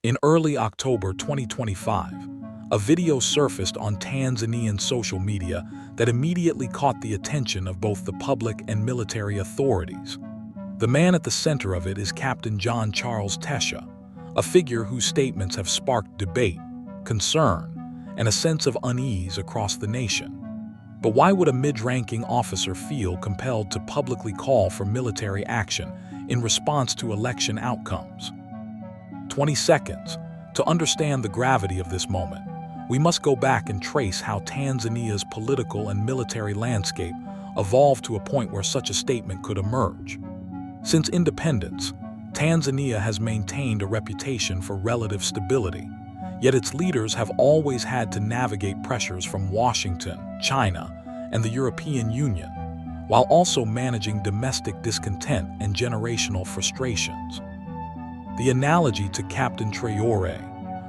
In early October 2025, a video surfaced on Tanzanian social media that immediately caught the attention of both the public and military authorities. The man at the center of it is Captain John Charles Tesha, a figure whose statements have sparked debate, concern, and a sense of unease across the nation. But why would a mid-ranking officer feel compelled to publicly call for military action in response to election outcomes? 20 seconds. To understand the gravity of this moment, we must go back and trace how Tanzania's political and military landscape evolved to a point where such a statement could emerge. Since independence, Tanzania has maintained a reputation for relative stability, yet its leaders have always had to navigate pressures from Washington, China, and the European Union, while also managing domestic discontent and generational frustrations. The analogy to Captain TRAORE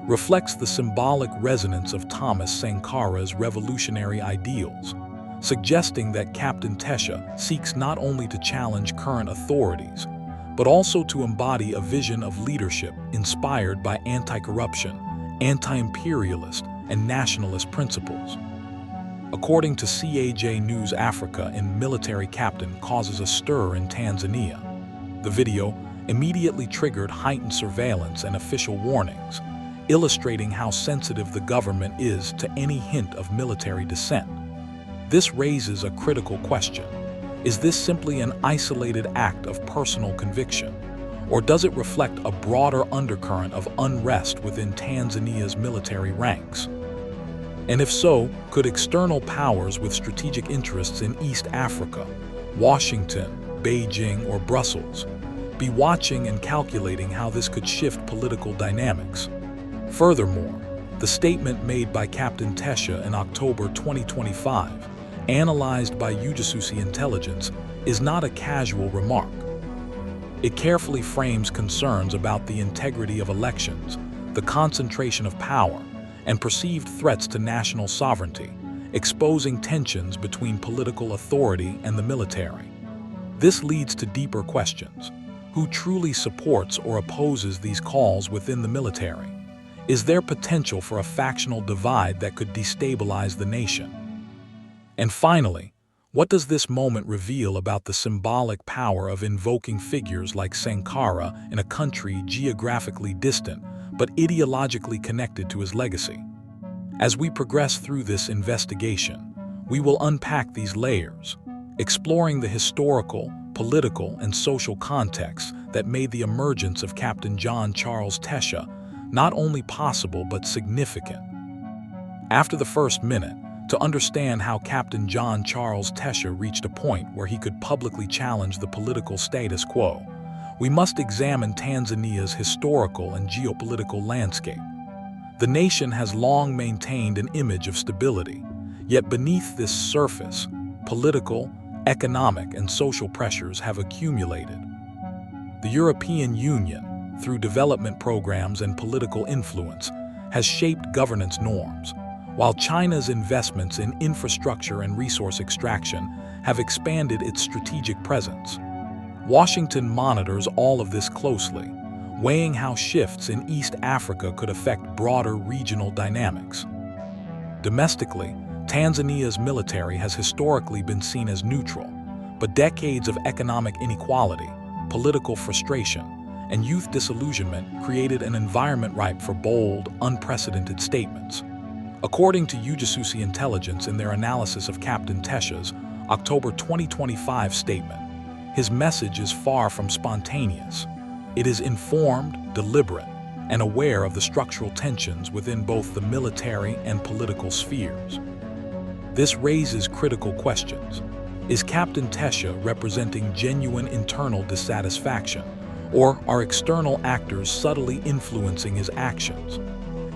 reflects the symbolic resonance of Thomas Sankara's revolutionary ideals, suggesting that Captain Tesha seeks not only to challenge current authorities, but also to embody a vision of leadership inspired by anti-corruption, anti-imperialist, and nationalist principles. According to CAJ News Africa, a military captain causes a stir in Tanzania. The video immediately triggered heightened surveillance and official warnings, illustrating how sensitive the government is to any hint of military dissent. This raises a critical question. Is this simply an isolated act of personal conviction, or does it reflect a broader undercurrent of unrest within Tanzania's military ranks? And if so, could external powers with strategic interests in East Africa, Washington, Beijing, or Brussels, be watching and calculating how this could shift political dynamics? Furthermore, the statement made by Captain Tesha in October 2025, analyzed by Ujasusi Intelligence, is not a casual remark. It carefully frames concerns about the integrity of elections, the concentration of power, and perceived threats to national sovereignty, exposing tensions between political authority and the military. This leads to deeper questions. Who truly supports or opposes these calls within the military? Is there potential for a factional divide that could destabilize the nation? And finally, what does this moment reveal about the symbolic power of invoking figures like Sankara in a country geographically distant but ideologically connected to his legacy? As we progress through this investigation, we will unpack these layers, exploring the historical, political, and social contexts that made the emergence of Captain John Charles Tesha not only possible but significant. After the first minute, to understand how Captain John Charles Tesha reached a point where he could publicly challenge the political status quo, we must examine Tanzania's historical and geopolitical landscape. The nation has long maintained an image of stability, yet beneath this surface, political, economic, and social pressures have accumulated. The European Union, through development programs and political influence, has shaped governance norms, while China's investments in infrastructure and resource extraction have expanded its strategic presence. Washington monitors all of this closely, weighing how shifts in East Africa could affect broader regional dynamics. Domestically, Tanzania's military has historically been seen as neutral, but decades of economic inequality, political frustration, and youth disillusionment created an environment ripe for bold, unprecedented statements. According to Ujasusi Intelligence in their analysis of Captain Tesha's October 2025 statement, his message is far from spontaneous. It is informed, deliberate, and aware of the structural tensions within both the military and political spheres. This raises critical questions. Is Captain Tesha representing genuine internal dissatisfaction, or are external actors subtly influencing his actions?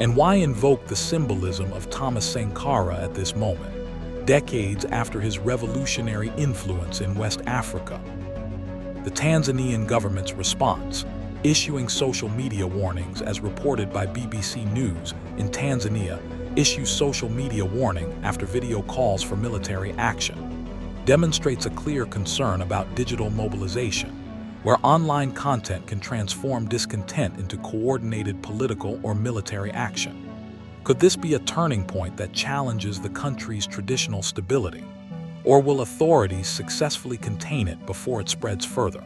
And why invoke the symbolism of Thomas Sankara at this moment, decades after his revolutionary influence in West Africa? The Tanzanian government's response, issuing social media warnings as reported by BBC News in Tanzania, issues social media warning after video calls for military action, demonstrates a clear concern about digital mobilization, where online content can transform discontent into coordinated political or military action. Could this be a turning point that challenges the country's traditional stability? Or will authorities successfully contain it before it spreads further?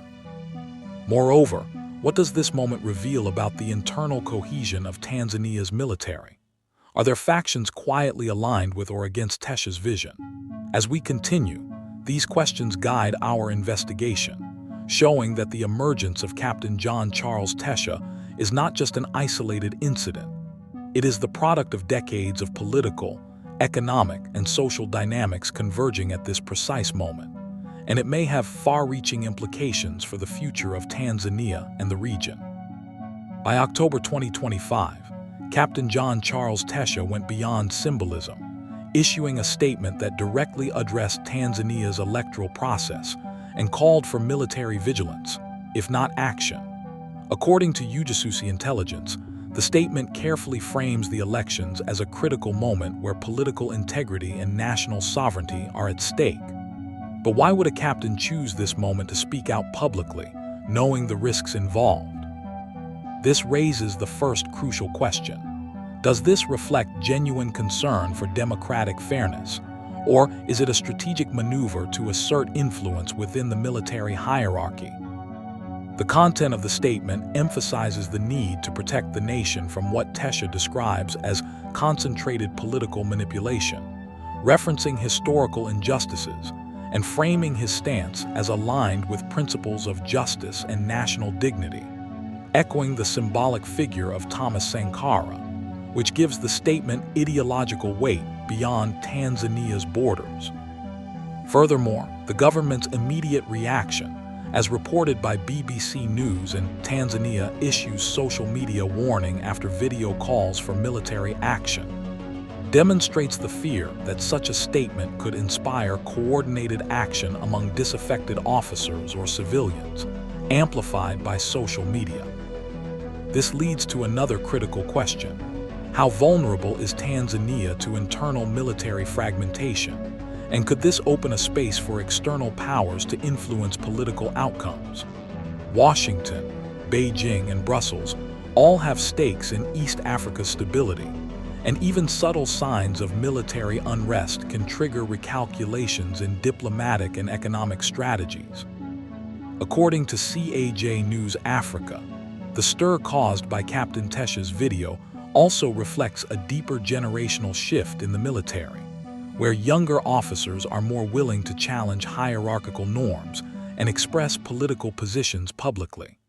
Moreover, what does this moment reveal about the internal cohesion of Tanzania's military? Are there factions quietly aligned with or against Tesha's vision? As we continue, these questions guide our investigation, showing that the emergence of Captain John Charles Tesha is not just an isolated incident. It is the product of decades of political, economic, and social dynamics converging at this precise moment, and it may have far-reaching implications for the future of Tanzania and the region. By October 2025, Captain John Charles Tesha went beyond symbolism, issuing a statement that directly addressed Tanzania's electoral process and called for military vigilance, if not action. According to Ujasusi intelligence, the statement carefully frames the elections as a critical moment where political integrity and national sovereignty are at stake. But why would a captain choose this moment to speak out publicly, knowing the risks involved? This raises the first crucial question. Does this reflect genuine concern for democratic fairness, or is it a strategic maneuver to assert influence within the military hierarchy? The content of the statement emphasizes the need to protect the nation from what Tesha describes as concentrated political manipulation, referencing historical injustices and framing his stance as aligned with principles of justice and national dignity, echoing the symbolic figure of Thomas Sankara, which gives the statement ideological weight beyond Tanzania's borders. Furthermore, the government's immediate reaction, as reported by BBC News in Tanzania, issues social media warning after video calls for military action, demonstrates the fear that such a statement could inspire coordinated action among disaffected officers or civilians, amplified by social media. This leads to another critical question. How vulnerable is Tanzania to internal military fragmentation? And could this open a space for external powers to influence political outcomes? Washington, Beijing, and Brussels all have stakes in East Africa's stability, and even subtle signs of military unrest can trigger recalculations in diplomatic and economic strategies. According to CAJ News Africa, the stir caused by Captain Tesha's video also reflects a deeper generational shift in the military, where younger officers are more willing to challenge hierarchical norms and express political positions publicly.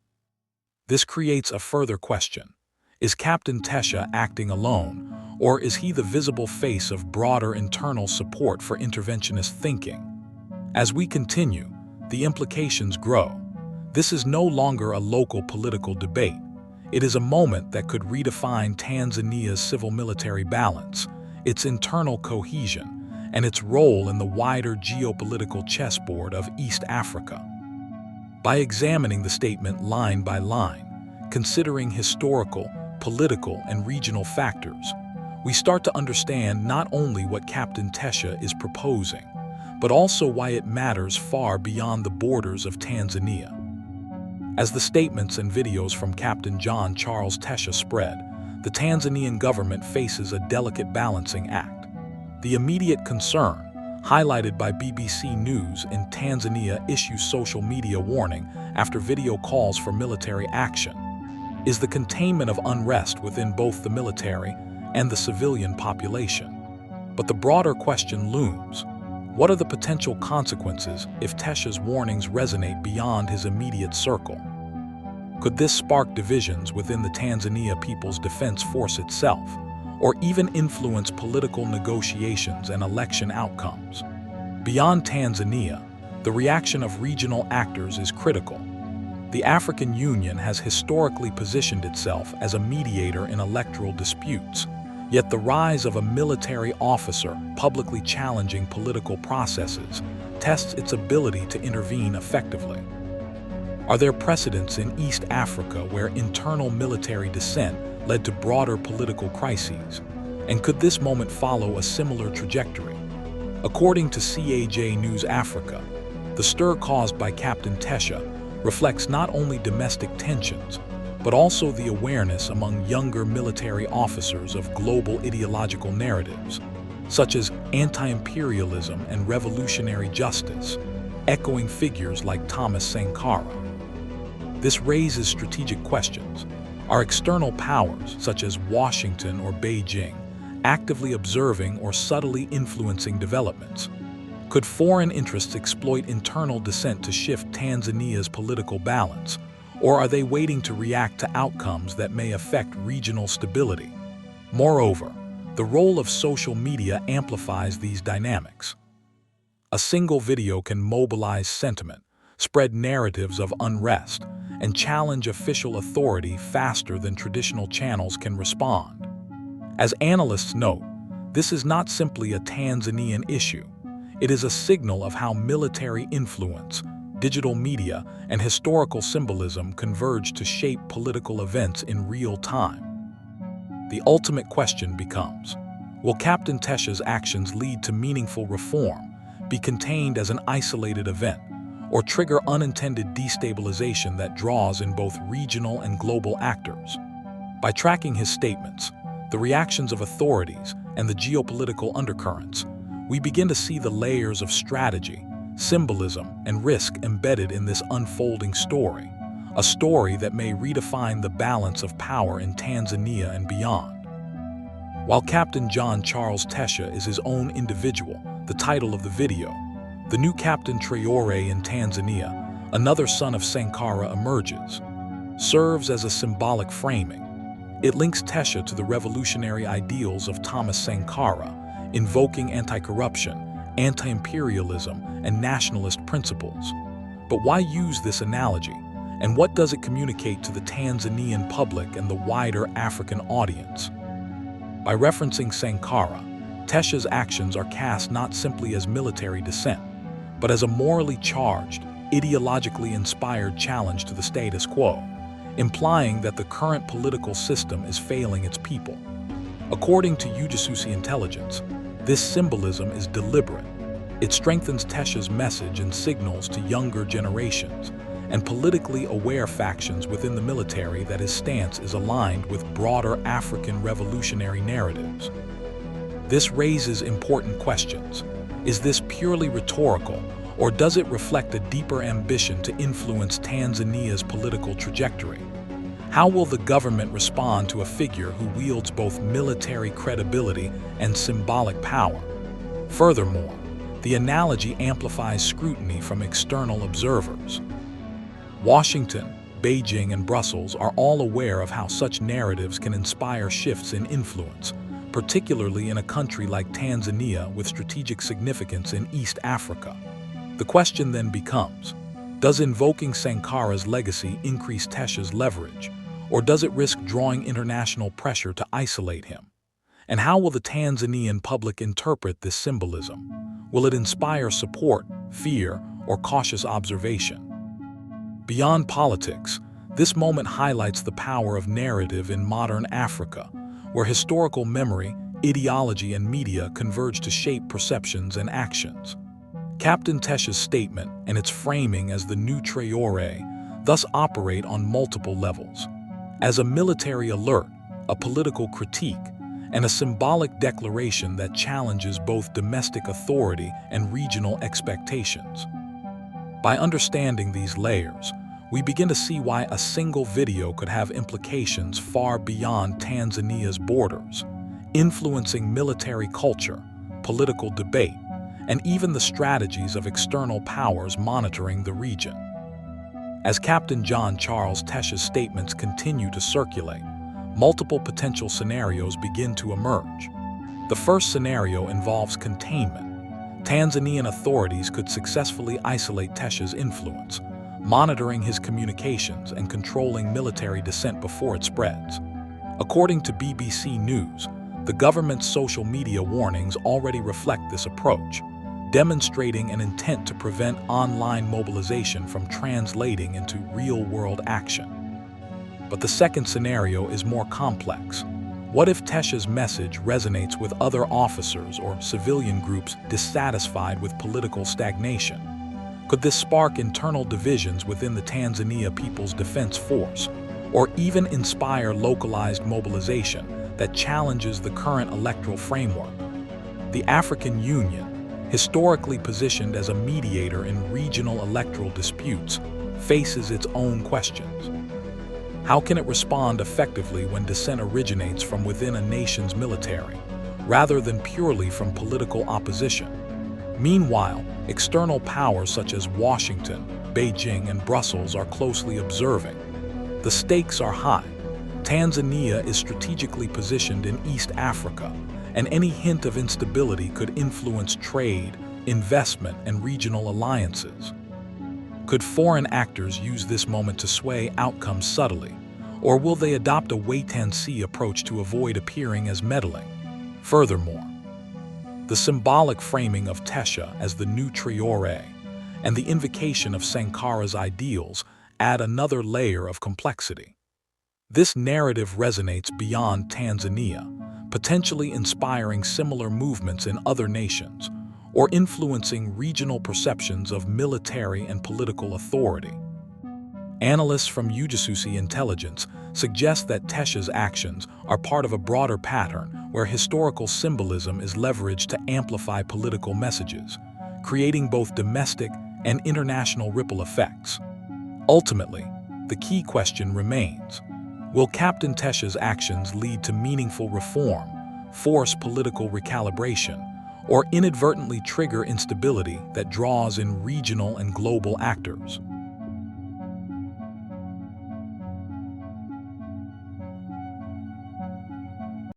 This creates a further question. Is Captain Tesha acting alone, or is he the visible face of broader internal support for interventionist thinking? As we continue, the implications grow. This is no longer a local political debate. It is a moment that could redefine Tanzania's civil-military balance, its internal cohesion, and its role in the wider geopolitical chessboard of East Africa. By examining the statement line by line, considering historical, political, and regional factors, we start to understand not only what Captain Tesha is proposing, but also why it matters far beyond the borders of Tanzania. As the statements and videos from Captain John Charles Tesha spread, the Tanzanian government faces a delicate balancing act. The immediate concern, highlighted by BBC News in Tanzania, issues social media warning after video calls for military action, is the containment of unrest within both the military and the civilian population. But the broader question looms. What are the potential consequences if Tesha's warnings resonate beyond his immediate circle? Could this spark divisions within the Tanzania People's Defense Force itself, or even influence political negotiations and election outcomes? Beyond Tanzania, the reaction of regional actors is critical. The African Union has historically positioned itself as a mediator in electoral disputes, yet the rise of a military officer publicly challenging political processes tests its ability to intervene effectively. Are there precedents in East Africa where internal military dissent led to broader political crises? And could this moment follow a similar trajectory? According to CAJ News Africa, the stir caused by Captain Tesha reflects not only domestic tensions, but also the awareness among younger military officers of global ideological narratives, such as anti-imperialism and revolutionary justice, echoing figures like Thomas Sankara. This raises strategic questions. Are external powers, such as Washington or Beijing, actively observing or subtly influencing developments? Could foreign interests exploit internal dissent to shift Tanzania's political balance, or are they waiting to react to outcomes that may affect regional stability? Moreover, the role of social media amplifies these dynamics. A single video can mobilize sentiment, spread narratives of unrest, and challenge official authority faster than traditional channels can respond. As analysts note, this is not simply a Tanzanian issue. It is a signal of how military influence, digital media, and historical symbolism converge to shape political events in real time. The ultimate question becomes, will Captain Tesha's actions lead to meaningful reform, be contained as an isolated event, or trigger unintended destabilization that draws in both regional and global actors? By tracking his statements, the reactions of authorities, and the geopolitical undercurrents, we begin to see the layers of strategy, symbolism, and risk embedded in this unfolding story, a story that may redefine the balance of power in Tanzania and beyond. While Captain John Charles Tesha is his own individual, the title of the video, the new Captain TRAORE in Tanzania, another son of Sankara, emerges, serves as a symbolic framing. It links Tesha to the revolutionary ideals of Thomas Sankara, invoking anti-corruption, anti-imperialism, and nationalist principles. But why use this analogy, and what does it communicate to the Tanzanian public and the wider African audience? By referencing Sankara, Tesha's actions are cast not simply as military dissent, but as a morally charged, ideologically inspired challenge to the status quo, implying that the current political system is failing its people. According to Ujasusi intelligence, this symbolism is deliberate. It strengthens Tesha's message and signals to younger generations and politically aware factions within the military that his stance is aligned with broader African revolutionary narratives. This raises important questions. Is this purely rhetorical, or does it reflect a deeper ambition to influence Tanzania's political trajectory? How will the government respond to a figure who wields both military credibility and symbolic power? Furthermore, the analogy amplifies scrutiny from external observers. Washington, Beijing, and Brussels are all aware of how such narratives can inspire shifts in influence, particularly in a country like Tanzania with strategic significance in East Africa. The question then becomes, does invoking Sankara's legacy increase Tesha's leverage, or does it risk drawing international pressure to isolate him? And how will the Tanzanian public interpret this symbolism? Will it inspire support, fear, or cautious observation? Beyond politics, this moment highlights the power of narrative in modern Africa, where historical memory, ideology, and media converge to shape perceptions and actions. Captain Tesha's statement and its framing as the new TRAORE thus operate on multiple levels. As a military alert, a political critique, and a symbolic declaration that challenges both domestic authority and regional expectations. By understanding these layers, we begin to see why a single video could have implications far beyond Tanzania's borders, influencing military culture, political debate, and even the strategies of external powers monitoring the region. As Captain John Charles Tesha's statements continue to circulate, multiple potential scenarios begin to emerge. The first scenario involves containment. Tanzanian authorities could successfully isolate Tesha's influence, monitoring his communications and controlling military dissent before it spreads. According to BBC News, the government's social media warnings already reflect this approach, demonstrating an intent to prevent online mobilization from translating into real-world action. But the second scenario is more complex. What if Tesha's message resonates with other officers or civilian groups dissatisfied with political stagnation? Could this spark internal divisions within the Tanzania People's Defense Force, or even inspire localized mobilization that challenges the current electoral framework? The African Union, historically positioned as a mediator in regional electoral disputes, faces its own questions. How can it respond effectively when dissent originates from within a nation's military, rather than purely from political opposition? Meanwhile, external powers such as Washington, Beijing, and Brussels are closely observing. The stakes are high. Tanzania is strategically positioned in East Africa, and any hint of instability could influence trade, investment, and regional alliances. Could foreign actors use this moment to sway outcomes subtly, or will they adopt a wait-and-see approach to avoid appearing as meddling? Furthermore, the symbolic framing of Tesha as the new TRAORE and the invocation of Sankara's ideals add another layer of complexity. This narrative resonates beyond Tanzania, potentially inspiring similar movements in other nations, or influencing regional perceptions of military and political authority. Analysts from Ujasusi Intelligence suggest that Tesha's actions are part of a broader pattern where historical symbolism is leveraged to amplify political messages, creating both domestic and international ripple effects. Ultimately, the key question remains: will Captain Tesha's actions lead to meaningful reform, force political recalibration, or inadvertently trigger instability that draws in regional and global actors?